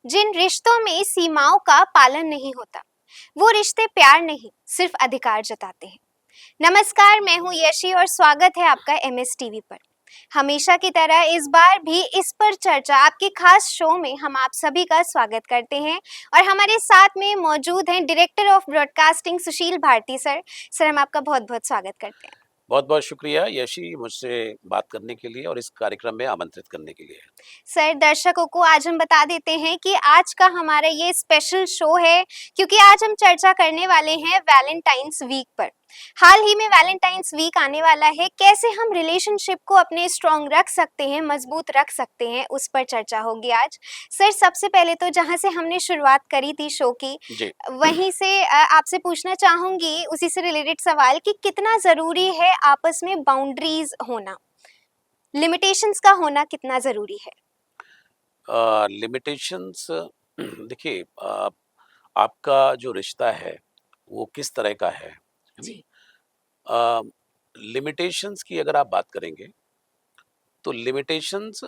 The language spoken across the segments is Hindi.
जिन रिश्तों में सीमाओं का पालन नहीं होता, वो रिश्ते प्यार नहीं, सिर्फ अधिकार जताते हैं। नमस्कार, मैं हूँ यशी और स्वागत है आपका एमएस टीवी पर। हमेशा की तरह इस बार भी इस पर चर्चा आपके खास शो में हम आप सभी का स्वागत करते हैं और हमारे साथ में मौजूद हैं director of broadcasting Sushil Bharti sir. Sir, हम आपका बहुत बहुत स्वागत करते हैं। बहुत बहुत शुक्रिया यशी, मुझसे बात करने के लिए और इस कार्यक्रम में आमंत्रित करने के लिए। सर, दर्शकों को आज हम बता देते हैं कि आज का हमारा ये स्पेशल शो है क्योंकि आज हम चर्चा करने वाले हैं वैलेंटाइंस वीक पर। हाल ही में वैलेंटाइंस वीक आने वाला है, कैसे हम रिलेशनशिप को अपने स्ट्रॉन्ग रख सकते हैं, मजबूत रख सकते हैं, उस पर चर्चा होगी आज। सर, सबसे पहले तो जहां से हमने शुरुआत करी थी शो की, जी। वहीं से आपसे पूछना चाहूंगी उसी से रिलेटेड सवाल कि कितना जरूरी है आपस में बाउंड्रीज होना, लिमिटेशंस का होना कितना जरूरी है? लिमिटेशंस देखिए, आपका जो रिश्ता है वो किस तरह का है जी। नहीं। लिमिटेशंस की अगर आप बात करेंगे तो लिमिटेशंस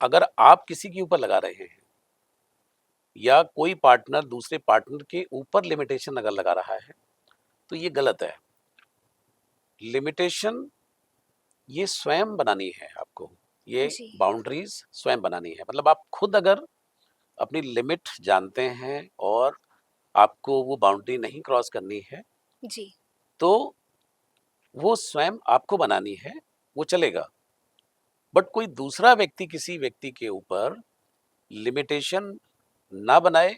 अगर आप किसी के ऊपर लगा रहे हैं या कोई पार्टनर दूसरे पार्टनर के ऊपर लिमिटेशन अगर लगा रहा है तो ये गलत है। लिमिटेशन ये स्वयं बनानी है आपको, ये जी। बाउंड्रीज स्वयं बनानी है। मतलब आप खुद अगर अपनी लिमिट जानते हैं और आपको वो बाउंड्री नहीं क्रॉस करनी है जी। तो वो स्वयं आपको बनानी है, वो चलेगा। बट कोई दूसरा व्यक्ति किसी व्यक्ति के ऊपर लिमिटेशन ना बनाए,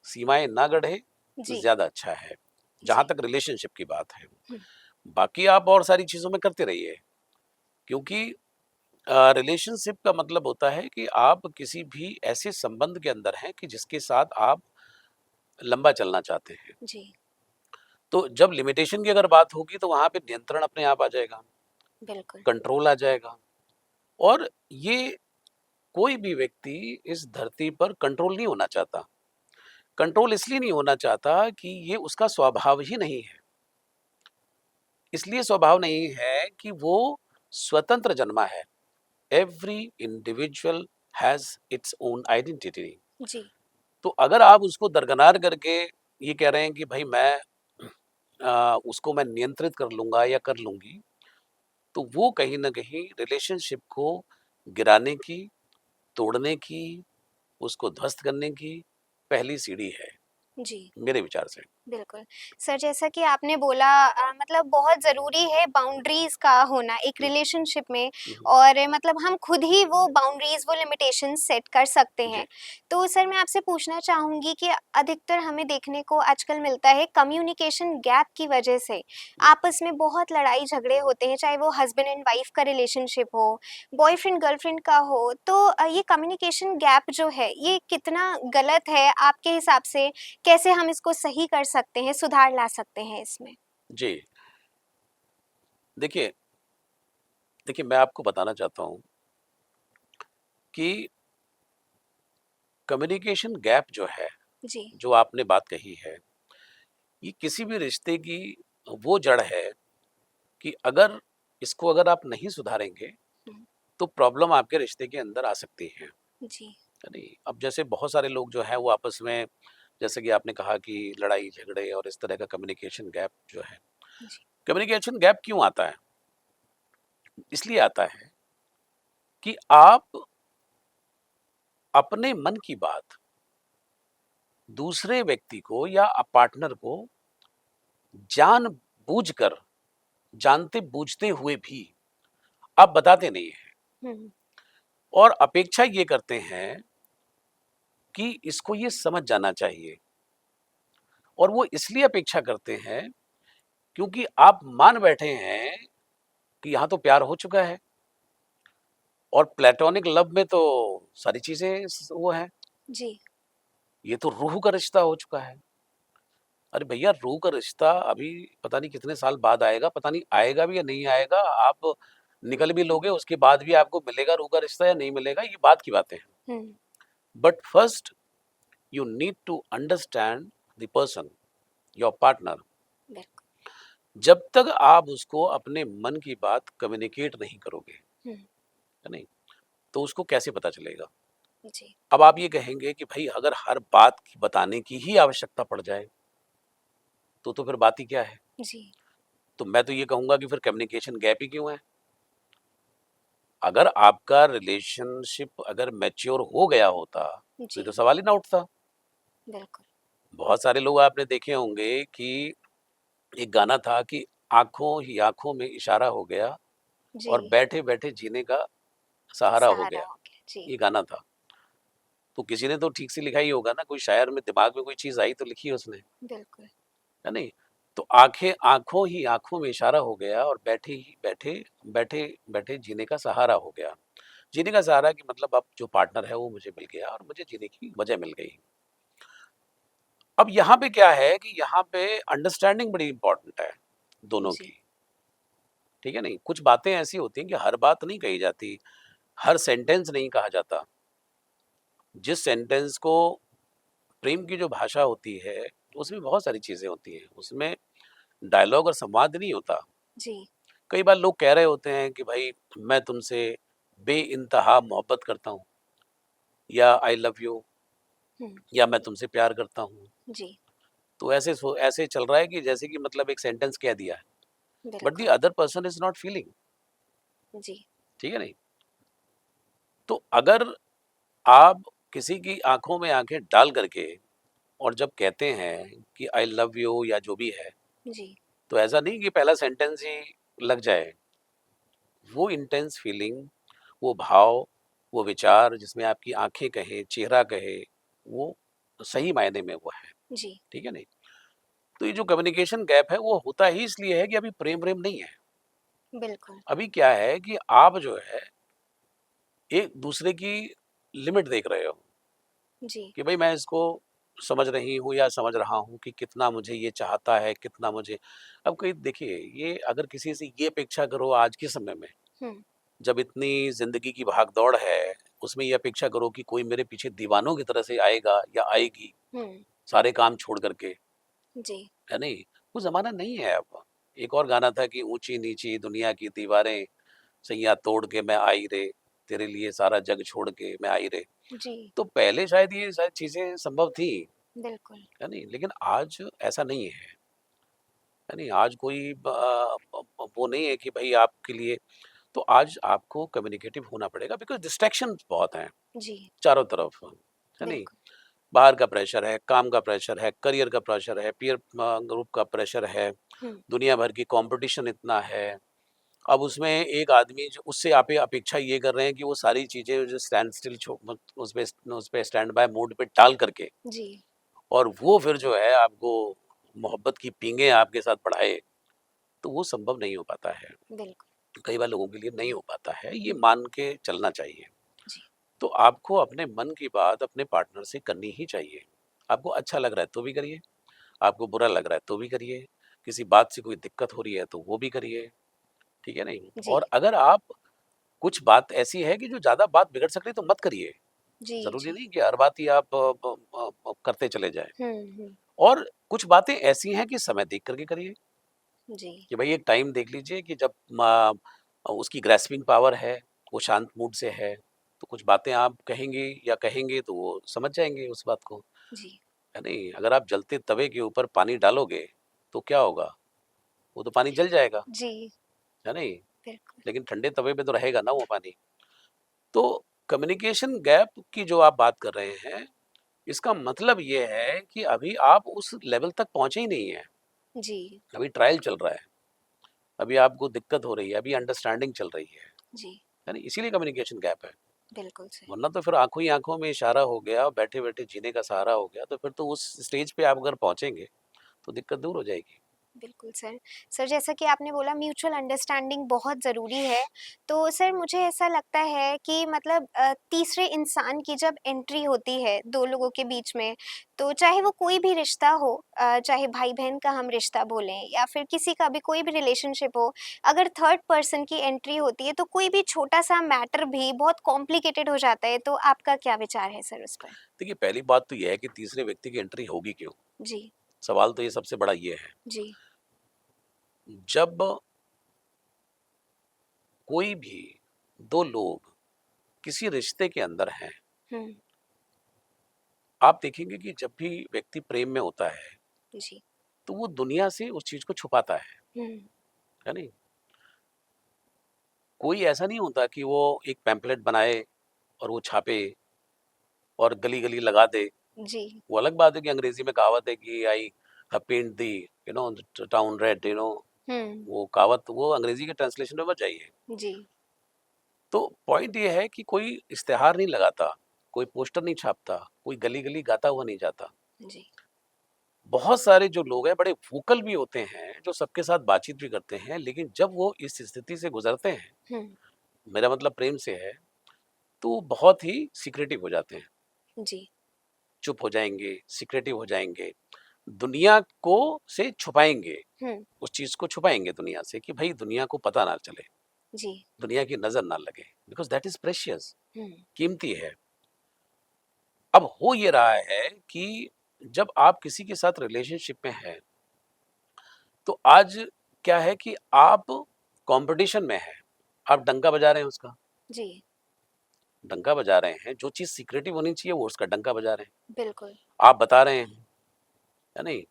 सीमाएं ना गढ़े तो जी। ज्यादा अच्छा है, जहां जी। तक रिलेशनशिप की बात है। हुँ। बाकी आप और सारी चीजों में करते रहिए, क्योंकि रिलेशनशिप का मतलब होता है कि आप किसी भी ऐसे संबंध के अंदर हैं कि जिसके साथ आप लंबा चलना चाहते हैं। जी। तो जब लिमिटेशन की अगर बात होगी तो वहां पे नियंत्रण अपने आप आ जाएगा, बिल्कुल। कंट्रोल आ जाएगा। और ये कोई भी व्यक्ति इस धरती पर कंट्रोल नहीं होना चाहता। कंट्रोल इसलिए नहीं होना चाहता कि ये उसका स्वभाव ही नहीं है। इसलिए स्वभाव नहीं है कि वो स्वतंत्र जन्मा है। Every individual has its own identity. जी। तो अगर आप उसको दरकिनार करके ये कह रहे हैं कि भाई मैं उसको मैं नियंत्रित कर लूंगा या कर लूंगी, तो वो कहीं ना कहीं रिलेशनशिप को गिराने की, तोड़ने की, उसको ध्वस्त करने की पहली सीढ़ी है, जी। मेरे विचार से। बिल्कुल। सर, जैसा कि आपने बोला मतलब बहुत ज़रूरी है बाउंड्रीज़ का होना एक हम्म, रिलेशनशिप में हम्म, और मतलब हम खुद ही वो बाउंड्रीज़, वो लिमिटेशंस सेट कर सकते जी। हैं। तो सर, मैं आपसे पूछना चाहूँगी कि अधिकतर हमें देखने को आजकल मिलता है कम्युनिकेशन गैप की वजह से हम्म, आपस में बहुत लड़ाई झगड़े होते हैं, चाहे वो हस्बैंड एंड वाइफ का रिलेशनशिप हो, बॉयफ्रेंड गर्लफ्रेंड का हो। तो ये कम्युनिकेशन गैप जो है, ये कितना गलत है आपके हिसाब से? कैसे हम इसको सही कर सकते हैं, सुधार ला सकते हैं इसमें? जी। देखिए, देखिए मैं आपको बताना चाहता हूँ कि कम्युनिकेशन गैप जो है, जी। जो आपने बात कही है, ये किसी भी रिश्ते की वो जड़ है कि अगर इसको अगर आप नहीं सुधारेंगे हुँ। तो प्रॉब्लम आपके रिश्ते के अंदर आ सकती है। जी। नहीं, अब जैसे बहुत सारे लोग जो है वो आपस में, जैसे कि आपने कहा कि लड़ाई झगड़े और इस तरह का कम्युनिकेशन गैप जो है। जी। कम्युनिकेशन गैप क्यों आता है? इसलिए आता है कि आप अपने मन की बात दूसरे व्यक्ति को या पार्टनर को जान बूझकर, जानते बूझते हुए भी आप बताते नहीं हैं हुँ। और अपेक्षा ये करते हैं कि इसको ये समझ जाना चाहिए। और वो इसलिए अपेक्षा करते हैं क्योंकि आप मान बैठे हैं कि यहाँ तो प्यार हो चुका है और प्लेटोनिक लव में तो सारी चीजें वो है, जी। ये तो रूह का रिश्ता हो चुका है। अरे भैया, रूह का रिश्ता अभी पता नहीं कितने साल बाद आएगा, पता नहीं आएगा भी या नहीं आएगा। आप निकल भी लोगे उसके बाद भी आपको मिलेगा रूह का रिश्ता या नहीं मिलेगा, ये बात की बातें हैं। हुँ। But first you need to understand the person, your partner. बिल्कुल। जब तक आप उसको अपने मन की बात कम्युनिकेट नहीं करोगे, हुँ। है नहीं, तो उसको कैसे पता चलेगा? जी, अब आप ये कहेंगे कि भाई अगर हर बात की बताने की ही आवश्यकता पड़ जाए, तो फिर बात ही क्या है? जी, तो मैं तो ये कहूँगा कि फिर कम्युनिकेशन गैप ही क्यों है? अगर आपका रिलेशनशिप अगर मैच्योर हो गया होता, तो ये जी, तो सवाल ही ना उठता। बिल्कुल। बहुत सारे लोग आपने देखे होंगे कि एक गाना था कि आँखों ही आँखों में इशारा हो गया जी, और बैठे-बैठे जीने का सहारा हो सहारा गया, हो गया। जी, ये गाना था। तो किसी ने तो ठीक से लिखा ही होगा ना, कोई शायर में दिमाग में कोई चीज़ आई तो लिखी है उसने, बिल्कुल। है नहीं? तो आँखें आँखों ही आँखों में इशारा हो गया और बैठे-बैठे जीने का सहारा हो गया। जीने का सहारा कि मतलब अब जो पार्टनर है वो मुझे मिल गया और मुझे जीने की वजह मिल गई। अब यहाँ पे क्या है कि यहाँ पे अंडरस्टैंडिंग बड़ी इम्पोर्टेंट है, दोनों जी, की, ठीक है नहीं? कुछ बातें ऐसी होती हैं कि हर बात नहीं कही जाती, हर सेंटेंस नहीं कहा जाता। जिस सेंटेंस को प्रेम की जो भाषा होती है, उसमें बहुत सारी चीज़ें होती हैं। उसमें डायलॉग और संवाद नहीं होता। जी, कई बार लोग कह रहे होते हैं कि भाई मैं तुमसे बेइंतहा मोहब्बत करता हूँ या आई लव यू हुँ, या मैं तुमसे प्यार करता हूँ। जी, तो ऐसे चल रहा है कि जैसे कि मतलब एक सेंटेंस कह दिया है, बट द बिल्कुल। Other person is not feeling, जी, ठीक है नहीं? तो अगर आप किसी की आँखों में आँखें डाल करके और जब कहते हैं कि आई लव यू या जो भी है, जी, तो ऐसा नहीं कि पहला सेंटेंस ही लग जाए। वो इंटेंस फीलिंग, वो भाव, वो विचार जिसमें आपकी आँखें कहें, चेहरा कहे, वो सही मायने में वो है, जी, ठीक है नहीं? तो ये जो कम्युनिकेशन गैप है वो होता ही इसलिए है कि अभी प्रेम-व्रेम नहीं है। बिल्कुल। अभी क्या है कि आप जो है एक-दूसरे की लिमिट देख रहे हो जी, कि भई मैं इसको समझ रही हूँ या समझ रहा हूँ कि कितना मुझे ये चाहता है, कितना मुझे अब कोई देखिए ये अगर किसी से ये अपेक्षा करो आज के समय में हुँ, जब इतनी ज़िंदगी की भाग-दौड़ है, उसमें ये अपेक्षा करो कि कोई मेरे पीछे दीवानों की तरह से आएगा या आएगी, हुँ, सारे काम छोड़ कर के, जी, है नहीं? वो ज़माना नहीं है अब। एक और गाना था कि ऊँची-नीची दुनिया की दीवारें, सैयाँ तोड़ के मैं आई रे, तेरे लिए सारा जग छोड़ के मैं आई रे। जी, तो पहले शायद ये सारी चीज़ें संभव थी, बिल्कुल। है नहीं? लेकिन आज ऐसा नहीं है नहीं? आज कोई वो नहीं है कि भई आपके लिए तो आज आपको कम्युनिकेटिव होना पड़ेगा बिकॉज़ डिस्ट्रैक्शंस बहुत हैं। जी, चारों तरफ, है नहीं? बिल्कुल। बाहर का प्रेशर है, काम का प्रेशर है, करियर का प्रेशर है, पीयर ग्रुप का प्रेशर है, हुँ, दुनिया भर की कॉम्पिटिशन इतना है। अब उसमें एक आदमी जो उससे आप ये अपेक्षा ये कर रहे हैं कि वो सारी चीज़ें जो स्टैंड स्टिल उसपे स्टैंड बाय मोड पे टाल करके जी, और वो फिर जो है आपको मोहब्बत की पींगें आपके साथ बढ़ाए, तो वो संभव नहीं हो पाता है। बिल्कुल। कई बार लोगों के लिए नहीं हो पाता है, ये मान के चलना चाहिए। जी, तो आपको अपने मन की बात अपने पार्टनर से करनी ही चाहिए। आपको अच्छा लग रहा है तो भी करिए, आपको बुरा लग रहा है तो भी करिए, किसी बात से कोई दिक्कत हो रही है तो वो भी करिए, ठीक है नहीं? जी, और अगर आप कुछ बात ऐसी है कि जो ज़्यादा बात बिगड़ सकती है तो मत करिए। जी, ज़रूरी जी। नहीं कि हर बात ही आप करते चले जाएँ। हुँ, हुँ, और कुछ बातें ऐसी हैं कि समय देख कर के करिए, जी, कि भई एक टाइम देख लीजिए कि जब उसकी ग्रैस्पिंग पावर है, वो शांत मूड से है, तो कुछ बातें आप कहेंगे या कहेंगे तो वो समझ जाएँगे उस बात को, जी, है नहीं? अगर आप जलते तवे के ऊपर पानी डालोगे, तो क्या होगा? वो तो पानी जल जाएगा, जी, है नहीं? बिल्कुल। लेकिन ठंडे तवे पे तो रहेगा ना वो पानी। तो कम्युनिकेशन गैप की जो आप बात कर रहे हैं, इसका मतलब ये है कि अभी आप उस लेवल तक पहुँचे ही नहीं हैं, जी, अभी ट्रायल चल रहा है, अभी आपको दिक्कत हो रही है, अभी अंडरस्टैंडिंग चल रही जी, है ना? इसीलिए कम्युनिकेशन गैप है, बिल्कुल सही। वरना तो फिर आँखों ही आँखों में इशारा हो गया, बैठे-बैठे जीने का सहारा हो गया, तो फिर तो उस स्टेज पे आप अगर पहुँचेंगे, तो दिक्कत दूर हो जाएगी। बिल्कुल सर। सर जैसा कि आपने बोला म्यूचुअल अंडरस्टैंडिंग बहुत ज़रूरी है। तो सर मुझे ऐसा लगता है कि मतलब तीसरे इंसान की जब एंट्री होती है 2 लोगों के बीच में, तो चाहे वो कोई भी रिश्ता हो चाहे भाई-बहन का हम रिश्ता बोलें या फिर किसी का भी कोई भी रिलेशनशिप हो, अगर थर्ड पर्सन की एंट्री होती है तो कोई भी छोटा-सा मैटर भी बहुत कॉम्प्लिकेटेड हो जाता है। तो आपका क्या विचार है सर उस पर? देखिए, पहली बात तो ये है कि तीसरे व्यक्ति की एंट्री होगी क्यों? जी, सवाल तो ये सबसे बड़ा ये है। जी, जब कोई भी 2 लोग किसी रिश्ते के अंदर हैं, हुँ, आप देखेंगे कि जब भी व्यक्ति प्रेम में होता है, जी। तो वो दुनिया से उस चीज़ को छुपाता हुँ, है नहीं? कोई ऐसा नहीं होता कि वो एक पैम्पलेट बनाए और वो छापे और गली-गली लगा दे। जी। वो अलग बात है कि अंग्रेज़ी में कहावत है कि I have paint the town red, हुँ, वो कहावत वो अंग्रेज़ी के ट्रांसलेशन में मत जाइए। जी, तो पॉइंट ये है कि कोई इश्तिहार नहीं लगाता, कोई पोस्टर नहीं छापता, कोई गली-गली गाता हुआ नहीं जाता। जी। बहुत सारे जो लोग हैं बड़े वोकल भी होते हैं, जो सबके साथ बातचीत भी करते हैं, लेकिन जब वो इस स्थिति से गुज़रते हैं, हुँ, मेरा मतलब प्रेम से है, तो वो बहुत ही सीक्रेटिव हो जाते हैं, जी। चुप हो जाएँगे, सीक्रेटिव हो जाएँगे, दुनिया को से छुपाएँगे, हुँ, उस चीज़ को छुपाएँगे दुनिया से कि भई दुनिया को पता ना चले, जी। दुनिया की नज़र ना लगे, बिकॉज़ दैट इज़ प्रेशियस, हुँ, कीमती है। अब हो ये रहा है कि जब आप किसी के साथ रिलेशनशिप में हैं, तो आज क्या है कि आप कॉम्पिटिशन में हैं, आप डंका बजा रहे हैं उसका, जी, डंका बजा रहे हैं, जो चीज़ सीक्रेटिव होनी चाहिए वो उसका डंका बजा रहे हैं। बिल्कुल। आप बता रहे हैं, है नहीं?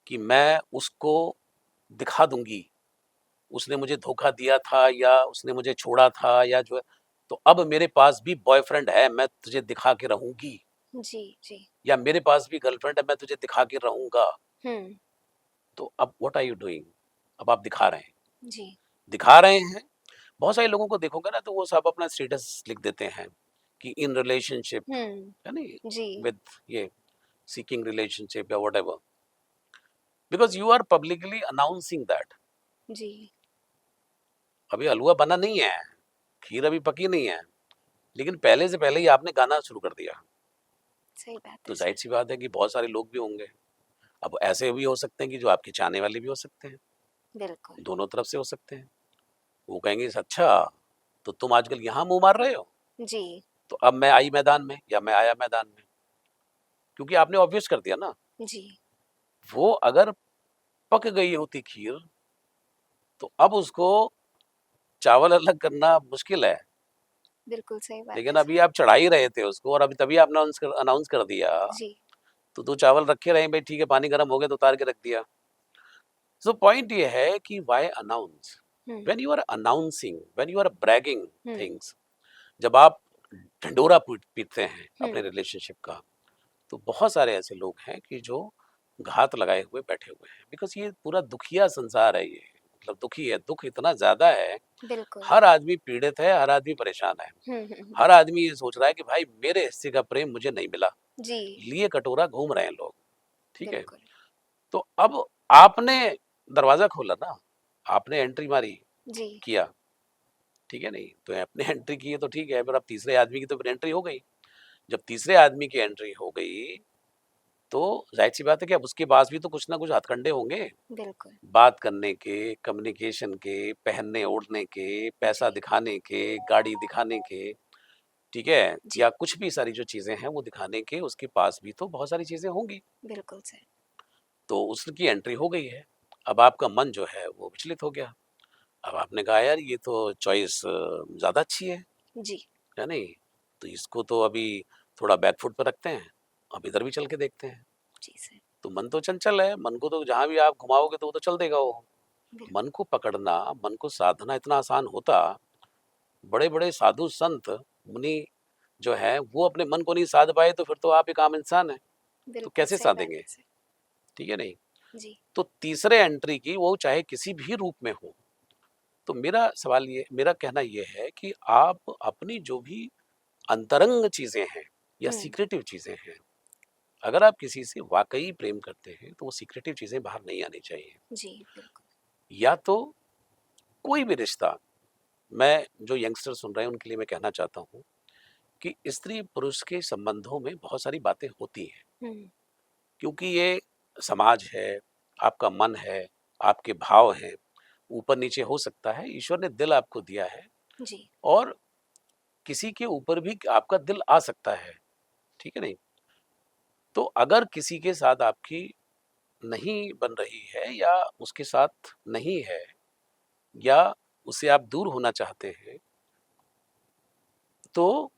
कि मैं उसको दिखा दूँगी, उसने मुझे धोखा दिया था या उसने मुझे छोड़ा था या जो है, तो अब मेरे पास भी बॉयफ्रेंड है, मैं तुझे दिखा के रहूँगी जी, जी। या मेरे पास भी गर्लफ्रेंड है, मैं तुझे दिखा के रहूँगा। हुँ, तो अब व्हाट आर यू डूइंग? अब आप दिखा रहे हैं। जी। दिखा रहे हैं, बहुत सारे लोगों को देखोगे ना तो वो सब अपना स्टेटस लिख देते हैं कि इन रिलेशनशिप, हुँ, है नहीं? जी, विद ये सीकिंग रिलेशनशिप या whatever, because you are publicly announcing that. जी। अभी हलवा बना नहीं है, खीर अभी पकी नहीं है, लेकिन पहले से पहले ही आपने गाना शुरू कर दिया। सही बात तो है सर। ज़ाहिर-सी बात है कि बहुत सारे लोग भी होंगे। अब ऐसे भी हो सकते हैं कि जो आपके चाहने वाले भी हो सकते हैं, बिल्कुल। दोनों तरफ से हो सकते हैं। वो कहेंगे अच्छा, तो तुम आजकल यहाँ मुँह मार रहे हो? जी, तो अब मैं आई मैदान में या मैं आया मैदान में। क्योंकि आपने ऑब्वियस कर दिया ना। जी, वो अगर पक गई होती खीर, तो अब उसको चावल अलग करना मुश्किल है। बिल्कुल सही बात लेकिन है सर। अभी आप चढ़ा ही रहे थे उसको और अभी तभी आपने अनाउंस कर दिया, जी, तो 2 चावल रखे रहे, भई ठीक है पानी गर्म हो गया तो उतार के रख दिया। सो पॉइंट ये है कि why announce? Hmm, when you are announcing, when you are bragging hmm, things, जब आप ढिंढोरा पीटते हैं हुँ, अपने रिलेशनशिप का, तो बहुत सारे ऐसे लोग हैं कि जो घात लगाए हुए बैठे हुए हैं, बिकॉज़ ये पूरा दुखिया संसार है ये, मतलब दुखी है, दुःख इतना ज़्यादा है, बिल्कुल। हर आदमी पीड़ित है, हर आदमी परेशान है। हुँ, हुँ, हुँ। हर आदमी ये सोच रहा है कि भाई मेरे हिस्से का प्रेम मुझे नहीं मिला, जी, लिए कटोरा घूम रहे हैं लोग, ठीक है? बिल्कुल। तो अब आपने दरवाज़ा खोला ना, आपने एंट्री मारी, जी, किया, ठीक है नहीं? तो आपने एंट्री की है तो ठीक है, फिर अब तीसरे आदमी की तो फिर एंट्री हो गई। जब तीसरे आदमी की एंट्री हो गई, तो ज़ाहिर-सी बात है कि अब उसके पास भी तो कुछ ना कुछ हथकंडे होंगे, बिल्कुल। बात करने के, कम्युनिकेशन के, पहनने-ओढ़ने के, पैसा जी, दिखाने के, गाड़ी दिखाने के, ठीक है? जी, या कुछ भी सारी जो चीज़ें हैं वो दिखाने के उसके पास भी तो बहुत सारी चीज़ें होंगी। बिल्कुल सर। तो उसकी एंट्री हो गई है। अब आपका मन जो है वो विचलित हो गया। अब आपने कहा यार ये तो चॉइस ज़्यादा अच्छी जी, है नहीं? तो इसको तो अभी थोड़ा बैक फुट पे रखते हैं, अब इधर भी चल के देखते हैं। जी सर। तो मन तो चंचल है, मन को तो जहाँ भी आप घुमाओगे तो वो तो चल देगा वो। बिल्कुल, मन को पकड़ना, मन को साधना इतना आसान होता, बड़े-बड़े साधु संत, मुनि जो हैं वो अपने मन को नहीं साध पाए तो फिर तो आप एक आम इंसान हैं, तो बिल्कुल कैसे सही बात साधेंगे? है सर। ठीक है नहीं? जी, तो तीसरे एंट्री की वो चाहे किसी भी रूप में हो, तो मेरा कहना ये है कि आप अपनी जो भी अंतरंग चीज़ें हैं या हुँ, सीक्रेटिव चीज़ें हैं, अगर आप किसी से वाक़ई प्रेम करते हैं, तो वो सीक्रेटिव चीज़ें बाहर नहीं आनी चाहिए। जी, बिल्कुल। या तो कोई भी रिश्ता, मैं जो यंगस्टर सुन रहे हैं उनके लिए मैं कहना चाहता हूँ कि स्त्री-पुरुष के संबंधों में बहुत सारी बातें होती हैं, हुँ, क्योंकि ये समाज है, आपका मन है, आपके भाव हैं, ऊपर-नीचे हो सकता है, ईश्वर ने दिल आपको दिया है जी, और किसी के ऊपर भी आपका दिल आ सकता है, ठीक है नहीं? तो अगर किसी के साथ आपकी नहीं बन रही है या उसके साथ नहीं है या उससे आप दूर होना चाहते हैं, तो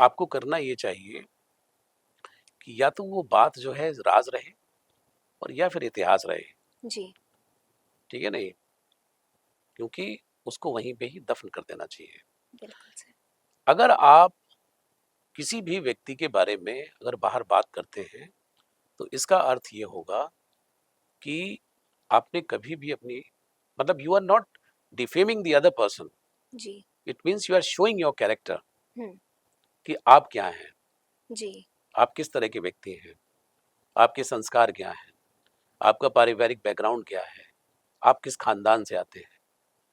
आपको करना ये चाहिए कि या तो वो बात जो है राज रहे और या फिर इतिहास रहे, जी, ठीक है नहीं? क्योंकि उसको वहीं पे ही दफन कर देना चाहिए। बिल्कुल सर। अगर आप किसी भी व्यक्ति के बारे में अगर बाहर बात करते हैं, तो इसका अर्थ ये होगा कि आपने कभी भी अपनी मतलब you are not defaming the other person, जी, it means you are showing your character हुँ, कि आप क्या हैं, जी, आप किस तरह के व्यक्ति हैं, आपके संस्कार क्या हैं, आपका पारिवारिक बैकग्राउंड क्या है, आप किस खानदान से आते हैं।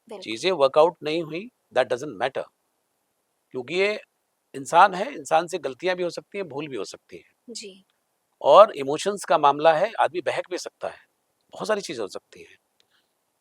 बिल्कुल। चीज़ें वर्कआउट नहीं हुई, दैट डज़न्ट मैटर, क्योंकि ये इंसान है, इंसान से गलतियाँ भी हो सकती हैं, भूल भी हो सकती हैं। जी, और इमोशंस का मामला है, आदमी बहक भी सकता है, बहुत सारी चीज़ें हो सकती हैं,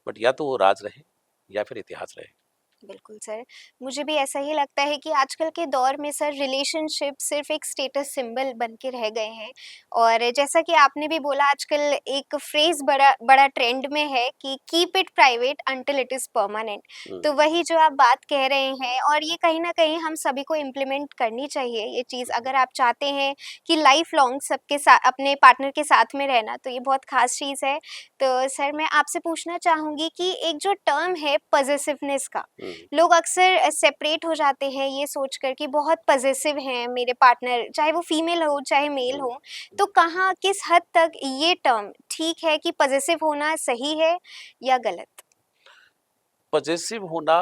बट या तो वो राज रहे या फिर इतिहास रहे। बिल्कुल सर। मुझे भी ऐसा ही लगता है कि आजकल के दौर में सर रिलेशनशिप सिर्फ़ एक स्टेटस सिंबल बन के रह गए हैं और जैसा कि आपने भी बोला आजकल एक फ्रेज़ बड़ा बड़ा ट्रेंड में है कि keep it private until it is permanent. हुँ, तो वही जो आप बात कह रहे हैं और ये कहीं न कहीं हम सभी को इम्प्लीमेंट करनी चाहिए ये चीज़ हुँ, अगर आप चाहते हैं कि लाइफ़ लॉन्ग सबके साथ अपने पार्टनर के साथ में रहना तो ये बहुत ख़ास चीज़ है। तो सर मैं आपसे पूछना चाहूँगी कि एक जो टर्म है पॉसेसिवनेस का, हुँ। लोग अक्सर सेपरेट हो जाते हैं ये सोचकर कि बहुत पॉसेसिव हैं मेरे पार्टनर, चाहे वो फीमेल हो चाहे मेल हुँ, हो। तो कहाँ किस हद तक ये टर्म ठीक है कि पॉसेसिव होना सही है या गलत? पॉसेसिव होना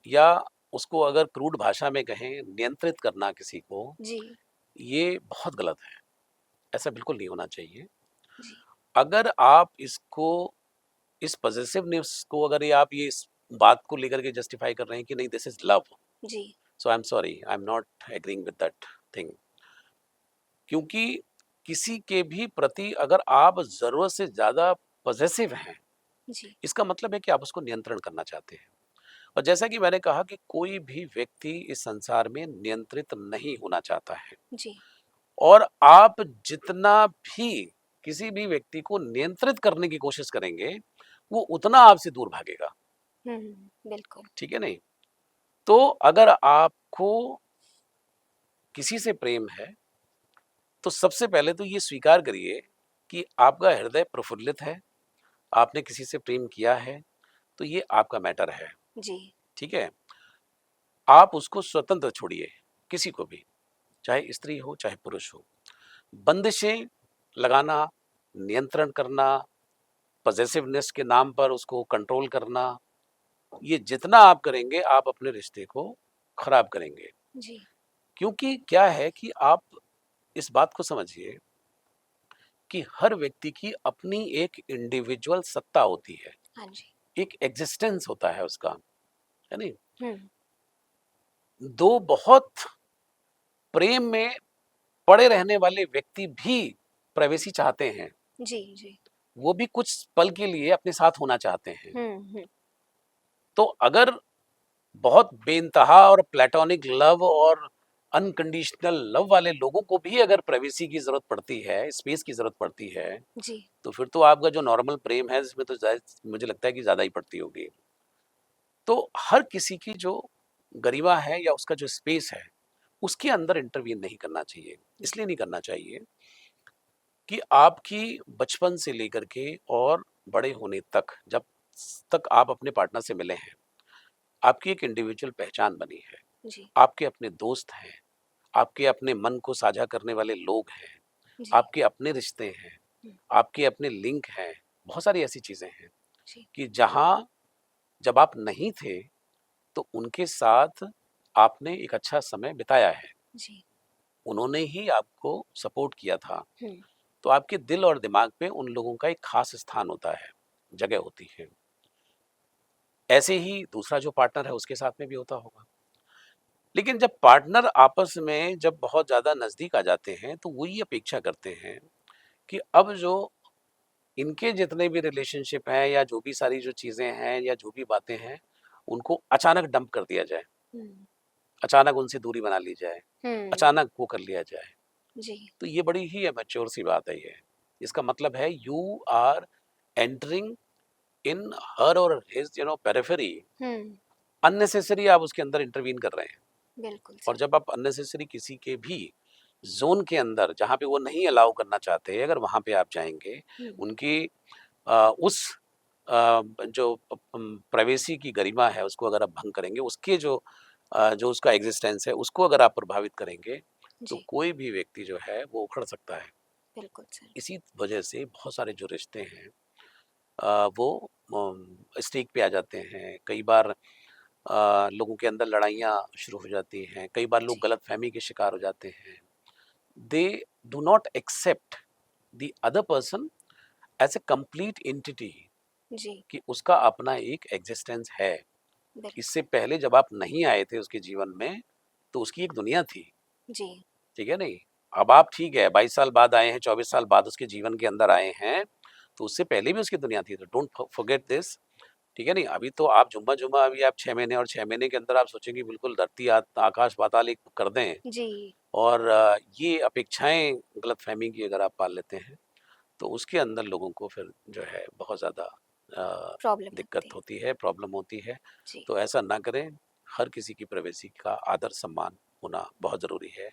या उसको अगर क्रूड भाषा में कहें नियंत्रित करना किसी को, जी, ये बहुत गलत है, ऐसा बिल्कुल नहीं होना चाहिए। जी, अगर आप इसको इस पॉसेसिवनेस को अगर ये आप ये इस बात को लेकर के जस्टिफाई कर रहे हैं कि नहीं दिस इज़ लव, जी, so I am sorry, I am not agreeing with that thing. क्योंकि किसी के भी प्रति अगर आप ज़रूरत से ज़्यादा पॉसेसिव हैं, जी, इसका मतलब है कि आप उसको नियंत्रण करना चाहते हैं। और जैसा कि मैंने कहा कि कोई भी व्यक्ति इस संसार में नियंत्रित नहीं होना चाहता है, जी। और आप जितना भी किसी भी व्यक्ति को नियंत्रित करने की कोशिश करेंगे, वो उतना आपसे दूर भागेगा, बिल्कुल। ठीक है नहीं? तो अगर आपको किसी से प्रेम है, तो सबसे पहले तो ये स्वीकार करिए कि आपका हृदय प्रफुल्लित है, आपने किसी से प्रेम किया है, तो ये आपका मैटर है, जी, ठीक है? आप उसको स्वतंत्र छोड़िए, किसी को भी, चाहे स्त्री हो, चाहे पुरुष हो। बंदिशें लगाना, नियंत्रण करना, पॉसेसिवनेस के नाम पर उसको कंट्रोल करना, ये जितना आप करेंगे, आप अपने रिश्ते को खराब करेंगे। जी। क्योंकि क्या है कि आप इस बात को समझिए कि हर व्यक्ति की अपनी एक इंडिविजुअल सत्ता होती है, हाँ जी। एक एग्जिस्टेंस होता है उसका, है नहीं? हुँ, दो बहुत प्रेम में पड़े रहने वाले व्यक्ति भी प्राइवेसी चाहते हैं, जी, जी। वो भी कुछ पल के लिए अपने साथ होना चाहते हैं। हुँ, तो अगर बहुत बेइंतहा और प्लेटोनिक लव और अनकंडीशनल लव वाले लोगों को भी अगर प्राइवेसी की ज़रूरत पड़ती है, स्पेस की ज़रूरत पड़ती है, जी, तो फिर तो आपका जो नॉर्मल प्रेम है, इसमें तो ज़ाहिर मुझे लगता है कि ज़्यादा ही पड़ती होगी। तो हर किसी की जो गरिमा है या उसका जो स्पेस है, उसके अंदर इंटरवीन नहीं करना चाहिए। जी, इसलिए नहीं करना चाहिए कि आपकी बचपन से लेकर के और बड़े होने तक, जब तक आप अपने पार्टनर से मिले हैं, आपकी एक इंडिविजुअल पहचान बनी है। जी, आपके अपने दोस्त हैं, आपके अपने मन को साझा करने वाले लोग हैं, जी, आपके अपने रिश्ते हैं, हुँ, आपके अपने लिंक हैं, बहुत सारी ऐसी चीज़ें हैं जी, कि जहाँ जब आप नहीं थे, तो उनके साथ आपने एक अच्छा समय बिताया है। जी, उन्होंने ही आपको सपोर्ट किया था। हुँ, तो आपके दिल और दिमाग पे उन लोगों का एक ख़ास स्थान होता है, जगह होती है। ऐसे ही दूसरा जो पार्टनर है उसके साथ में भी होता होगा। लेकिन जब पार्टनर आपस में जब बहुत ज़्यादा नज़दीक आ जाते हैं, तो वो ये अपेक्षा करते हैं कि अब जो इनके जितने भी रिलेशनशिप हैं या जो भी सारी जो चीज़ें हैं या जो भी बातें हैं, उनको अचानक डंप कर दिया जाए, हुँ, अचानक उनसे दूरी बना ली जाए, हुँ, अचानक वो कर लिया जाए। जी, तो ये बड़ी ही मैच्योर सी बात है ये। इसका मतलब है यू आर एंटरिंग इन हर और हिज पेरिफेरी, हुँ, अननेसेसरी आप उसके अंदर इंटरवीन कर रहे हैं। बिल्कुल और सर। जब आप अननेसेसरी किसी के भी ज़ोन के अंदर जहाँ पे वो नहीं अलाउ करना चाहते, अगर वहाँ पे आप जाएँगे, हुँ, उनकी उस जो प्राइवेसी की गरिमा है उसको अगर आप भंग करेंगे, उसके जो उसका एग्ज़िस्टेंस है उसको अगर आप प्रभावित करेंगे, तो जी, कोई भी व्यक्ति जो है वो उखड़ सकता है। बिल्कुल सर। इसी वजह से बहुत सारे जो रिश्ते हैं वो स्टेक पे आ जाते हैं। कई बार लोगों के अंदर लड़ाइयाँ शुरू हो जाती हैं, कई बार लोग जी, गलतफ़हमी के शिकार हो जाते हैं। They do not accept the other person as a complete entity जी, कि उसका अपना एक एग्ज़िस्टेंस है। बिल्कुल। इससे पहले जब आप नहीं आए थे उसके जीवन में, तो उसकी एक दुनिया थी, जी, ठीक है नहीं? अब आप ठीक है 22 साल बाद आए हैं, 24 साल बाद उसके जीवन के अंदर आए हैं, तो उससे पहले भी उसकी दुनिया थी, तो डोंट फॉरगेट दिस, ठीक है नहीं? अभी तो आप जुम्मा-जुम्मा अभी आप 6 महीने और 6 महीने के अंदर आप सोचेंगे बिल्कुल धरती आकाश पाताल एक कर दें जी, और ये अपेक्षाएँ गलतफ़हमी की अगर आप पाल लेते हैं, तो उसके अंदर लोगों को फिर जो है बहुत ज़्यादा प्रॉब्लम होती दिक्कत है। होती है, प्रॉब्लम होती है। जी। तो ऐसा ना करें, हर किसी की प्राइवेसी का आदर-सम्मान होना बहुत ज़रूरी है,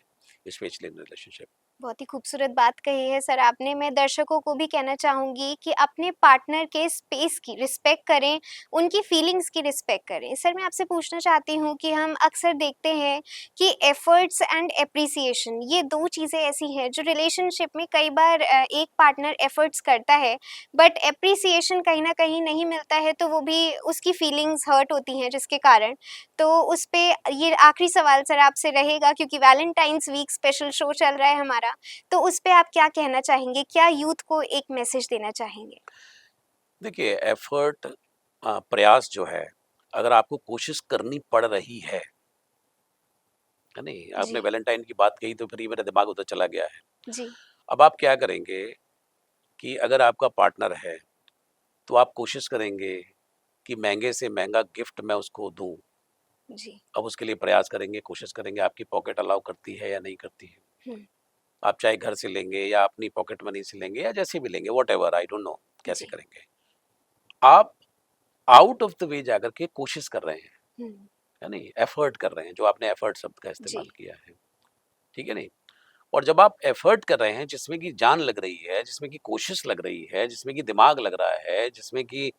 स्पेशली इन रिलेशनशिप। बहुत ही खूबसूरत बात कही है सर आपने। मैं दर्शकों को भी कहना चाहूँगी कि अपने पार्टनर के स्पेस की रिस्पेक्ट करें, उनकी फीलिंग्स की रिस्पेक्ट करें। सर मैं आपसे पूछना चाहती हूँ कि हम अक्सर देखते हैं कि एफर्ट्स एंड एप्रिसिएशन ये 2 चीज़ें ऐसी हैं जो रिलेशनशिप में कई बार एक पार्टनर एफर्ट्स करता है बट एप्रिसिएशन कहीं न कहीं नहीं मिलता है तो वो भी उसकी फीलिंग्स हर्ट होती हैं जिसके कारण। तो उस पे ये आखिरी सवाल सर आपसे रहेगा क्योंकि वैलेंटाइन्स वीक स्पेशल शो चल रहा है हमारा, तो उस पे आप क्या कहना चाहेंगे? क्या यूथ को एक मैसेज देना चाहेंगे? देखिए एफर्ट प्रयास जो है, अगर आपको कोशिश करनी पड़ रही है नहीं? आपने जी, वैलेंटाइन की बात कही तो फिर ये मेरा दिमाग उधर चला गया है। जी, अब आप क्या करेंगे कि अगर आपका पार्टनर है, तो आप कोशिश करेंगे कि महँगे से महँगा गिफ्ट मैं उसको दूँ। जी। अब उसके लिए प्रयास करेंगे, कोशिश करेंगे, आपकी पॉकेट अलाउ करती है या नहीं करती है। हुँ, आप चाहे घर से लेंगे या अपनी पॉकेट मनी से लेंगे या जैसे भी लेंगे, व्हाटएवर आई डोंट नो कैसे जी, करेंगे। आप आउट ऑफ द वे जाकर के कोशिश कर रहे हैं, हुँ, है नहीं? एफर्ट कर रहे हैं, जो आपने एफर्ट शब्द का इस्तेमाल जी, किया है, ठीक है नहीं? और जब आप एफर्ट कर रहे हैं जिसमें कि जान लग रही है, जिसमें कि कोशिश लग रही है, जिसमें कि दिमाग लग रहा है, जिसमें कि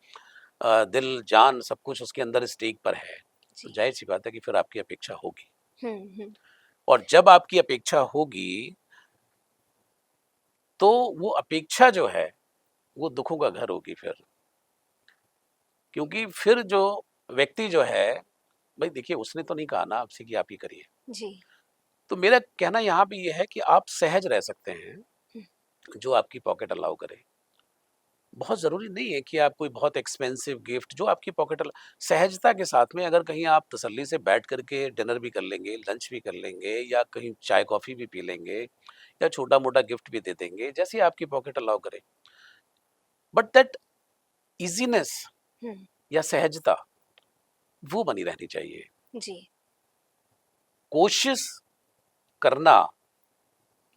दिल, जान सब कुछ उसके अंदर स्टेक पर है, तो जी। ज़ाहिर-सी बात है कि फिर आपकी अपेक्षा होगी। हुँ, हुँ, और जब आपकी अपेक्षा होगी, तो वो अपेक्षा जो है, वो दुखों का घर होगी फिर। क्योंकि फिर जो व्यक्ति जो है, भई देखिए उसने तो नहीं कहा ना आपसे कि आप ये करिए। जी, तो मेरा कहना यहाँ पे ये है कि आप सहज रह सकते हैं, हुँ, जो आपकी पॉकेट अलाउ करे। बहुत ज़रूरी नहीं है कि आप कोई बहुत एक्सपेंसिव गिफ्ट जो आपकी पॉकेट अला सहजता के साथ में अगर कहीं आप तसल्ली से बैठ कर के डिनर भी कर लेंगे, लंच भी कर लेंगे या कहीं चाय-कॉफ़ी भी पी लेंगे या छोटा-मोटा गिफ्ट भी दे देंगे, जैसे आपकी पॉकेट अलाउ करे। बट दैट ईज़ीनेस हुँ, या सहजता, वो बनी रहनी चाहिए। जी, कोशिश करना,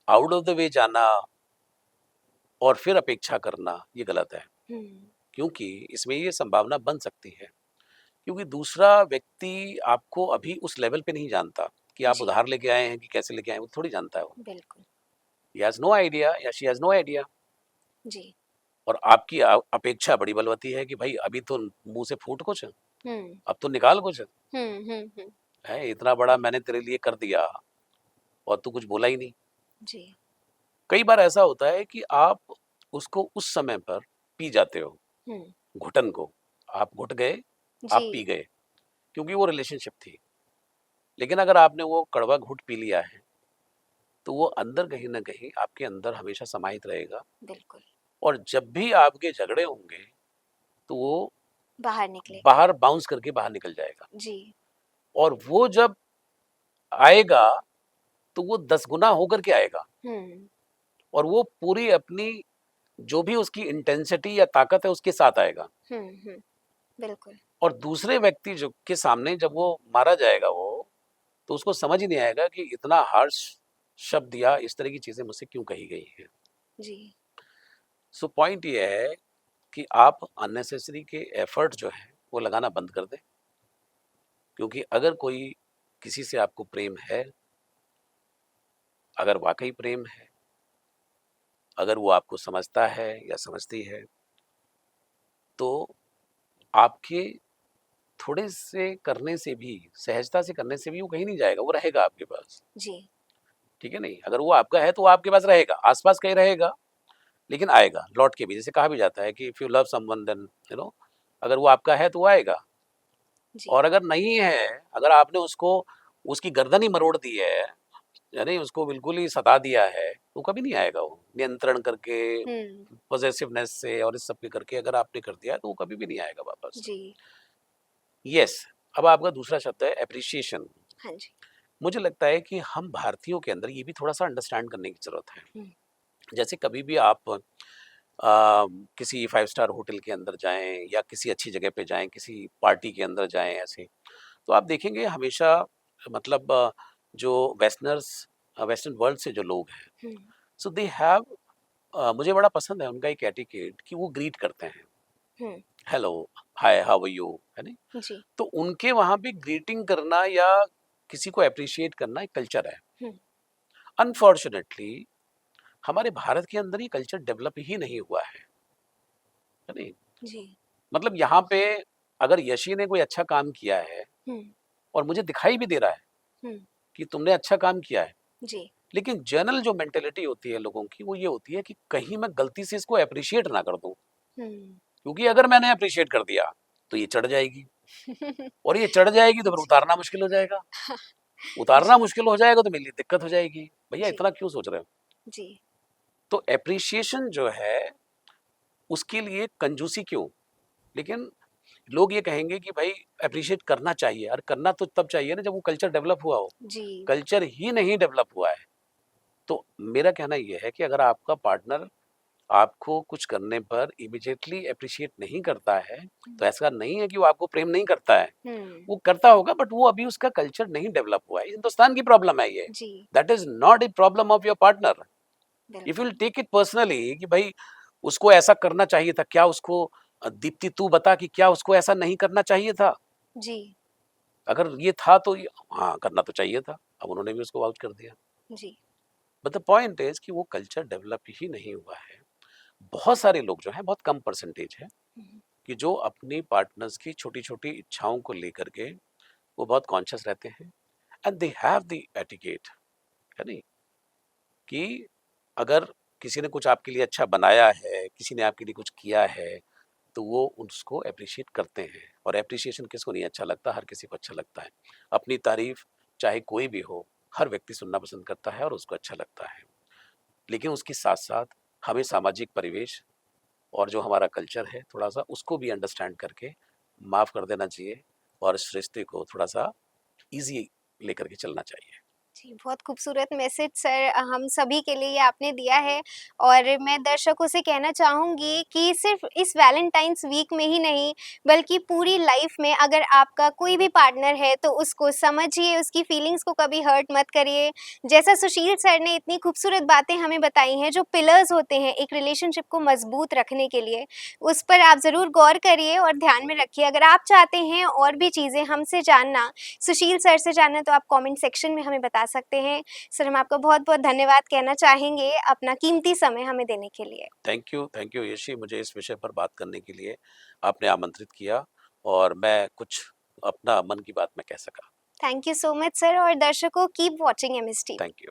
आउट ऑफ द वे जाना और फिर अपेक्षा करना, ये गलत है। हुँ, क्योंकि इसमें ये संभावना बन सकती है, क्योंकि दूसरा व्यक्ति आपको अभी उस लेवल पे नहीं जानता कि आप जी, उधार लेके आए हैं कि कैसे लेके आए हैं, वो थोड़ी जानता है वो। बिल्कुल, ही हैज़ नो आइडिया या शी हैज़ नो आइडिया जी, और आपकी अपेक्षा बड़ी बलवती है कि भाई अभी तो मुँह से फूट कुछ, हुँ, अब तो निकाल कुछ, हुँ, हुँ, हुँ, है इतना बड़ा मैंने तेरे लिए कर दिया और तू कुछ बोला ही नहीं। जी, कई बार ऐसा होता है कि आप उसको उस समय पर पी जाते हो, हुँ, घुटन को। आप घुट गए, आप पी जी, गए, क्योंकि वो रिलेशनशिप थी। लेकिन अगर आपने वो कड़वा घूँट पी लिया है, तो वो अंदर कहीं न कहीं आपके अंदर हमेशा समाहित रहेगा बिल्कुल, और जब भी आपके झगड़े होंगे, तो वो बाहर निकलेगा। बाहर बाउंस करके बाहर निकल जाएगा जी, और वो जब आएगा, तो वो 10 गुना होकर के आएगा हुँ, और वो पूरी अपनी जो भी उसकी इंटेंसिटी या ताकत है, उसके साथ आएगा हुँ, हुँ, बिल्कुल, और दूसरे व्यक्ति जो के सामने जब वो मारा जाएगा वो, तो उसको समझ ही नहीं आएगा कि इतना हार्श शब्द या इस तरह की चीज़ें मुझसे क्यों कही गई हैं। जी, सो पॉइंट ये है कि आप अननेसेसरी के एफर्ट जो है वो लगाना बंद कर दें क्योंकि अगर कोई किसी से आपको प्रेम है, अगर वाक़ई प्रेम है, अगर वो आपको समझता है या समझती है, तो आपके थोड़े से करने से भी, सहजता से करने से भी वो कहीं नहीं जाएगा, वो रहेगा आपके पास, जी। ठीक है नहीं? अगर वो आपका है तो वो आपके पास रहेगा, आस-पास कहीं रहेगा, लेकिन आएगा, लौट के भी। जैसे कहा भी जाता है कि if you love someone then अगर वो आपका है तो वो आएगा। जी। और अगर नहीं है, अगर आपने उसको उसकी गर्दन ही मरोड़ दी है, यानी उसको बिल्कुल ही सता दिया है, तो कभी नहीं आएगा वो। नियंत्रण करके, हम्म। पॉसेसिवनेस से और इस सब के करके अगर आपने कर दिया है, तो वो कभी भी नहीं आएगा वापस। जी। यस, अब आपका दूसरा शब्द है एप्रिसिएशन। हाँ जी। मुझे लगता है कि हम भारतीयों के अंदर ये भी थोड़ा-सा अंडरस्टैंड करने की ज़रूरत है। हम्म। जैसे कभी भी आप किसी 5 स्टार होटल के अंदर जाएँ या किसी अच्छी जगह पे जाएँ, किसी पार्टी के अंदर जाएँ ऐसे, तो आप देखेंगे हमेशा मतलब जो वेस्टर्न वर्ल्ड से जो लोग हैं, हम्म। सो दे हैव मुझे बड़ा पसंद है उनका एक एटिकेट कि वो ग्रीट करते हैं। हम्म। Hello, hi, how are you? है नहीं? जी। तो उनके वहाँ पे ग्रीटिंग करना या किसी को एप्रिशिएट करना एक कल्चर है। हम्म। अनफॉर्चुनेटली हमारे भारत के अंदर ये कल्चर डेवलप ही नहीं हुआ है नहीं? जी। मतलब यहाँ पे अगर यशी ने कोई अच्छा काम किया है हम्म। और मुझे दिखाई भी दे रहा है हम्म। कि तुमने अच्छा काम किया है, जी। लेकिन जनरल जो मेंटेलिटी होती है लोगों की वो ये होती है कि कहीं मैं गलती से इसको एप्रिशिएट ना कर दूं, हम्म। क्योंकि अगर मैंने अप्रिशिएट कर दिया तो ये चढ़ जाएगी, और ये चढ़ जाएगी तो फिर जी। उतारना मुश्किल हो जाएगा, उतारना जी। मुश्किल हो जाएगा तो मेरे लिए दिक्कत हो जाएगी। भैया जी। इतना क्यों सोच रहे हो? जी। तो एप्रिशिएशन जो है उसके लिए कंजूसी क्यों? लेकिन लोग ये कहेंगे कि भाई एप्रिशिएट करना चाहिए, और करना तो तब चाहिए ना जब वो कल्चर डेवलप हुआ हो। जी। कल्चर ही नहीं डेवलप हुआ है। तो मेरा कहना ये है कि अगर आपका पार्टनर आपको कुछ करने पर इमीडिएटली एप्रिशिएट नहीं करता है, तो ऐसा नहीं है कि वो आपको प्रेम नहीं करता है। हम्म। वो करता होगा, बट वो अभी उसका कल्चर नहीं डेवलप हुआ है। हिंदुस्तान की प्रॉब्लम है ये। जी। That is not a problem of your partner. If you बिल्कुल। विल टेक इट पर्सनली कि भाई उसको ऐसा करना चाहिए था, क्या उसको दीप्ति तू बता कि क्या उसको ऐसा नहीं करना चाहिए था? जी। अगर ये था तो हाँ, करना तो चाहिए था। अब उन्होंने भी उसको वाउच कर दिया। जी। बट द पॉइंट इज कि वो कल्चर डेवलप ही नहीं हुआ है। बहुत सारे लोग जो हैं, बहुत कम परसेंटेज है हम्म। कि जो अपनी पार्टनर्स की छोटी-छोटी इच्छाओं को लेकर के वो बहुत कॉन्शियस रहते हैं, and they have the etiquette, है नहीं? कि अगर किसी ने कुछ आपके लिए अच्छा बनाया है, किसी ने आपके लिए कुछ किया है, तो वो उसको एप्रिशिएट करते हैं। और एप्रिशिएशन किसको नहीं अच्छा लगता? हर किसी को अच्छा लगता है। अपनी तारीफ चाहे कोई भी हो, हर व्यक्ति सुनना पसंद करता है और उसको अच्छा लगता है। लेकिन उसके साथ-साथ हमें सामाजिक परिवेश और जो हमारा कल्चर है थोड़ा-सा उसको भी अंडरस्टैंड करके माफ़ कर देना चाहिए, और इस रिश्ते को थोड़ा-सा ईज़ी लेकर के चलना चाहिए। जी, बहुत खूबसूरत मैसेज सर हम सभी के लिए ये आपने दिया है और मैं दर्शकों से कहना चाहूँगी कि सिर्फ़ इस वैलेंटाइन्स वीक में ही नहीं, बल्कि पूरी लाइफ़ में अगर आपका कोई भी पार्टनर है, तो उसको समझिए, उसकी फीलिंग्स को कभी हर्ट मत करिए। जैसा सुशील सर ने इतनी खूबसूरत बातें हमें बताई हैं, जो पिलर्स होते हैं एक रिलेशनशिप को मज़बूत रखने के लिए, उस पर आप ज़रूर गौर करिए और ध्यान में रखिए। अगर आप चाहते हैं और भी चीज़ें हमसे जानना, सुशील सर से जानना, तो आप कमेंट सेक्शन में हमें बता सकते हैं। सर हम आपका बहुत-बहुत धन्यवाद कहना चाहेंगे अपना कीमती समय हमें देने के लिए। थैंक यू यशी, मुझे इस विषय पर बात करने के लिए आपने आमंत्रित किया, और मैं कुछ अपना मन की बात मैं कह सका। Thank you so much sir और दर्शकों keep watching MS TV. Thank you.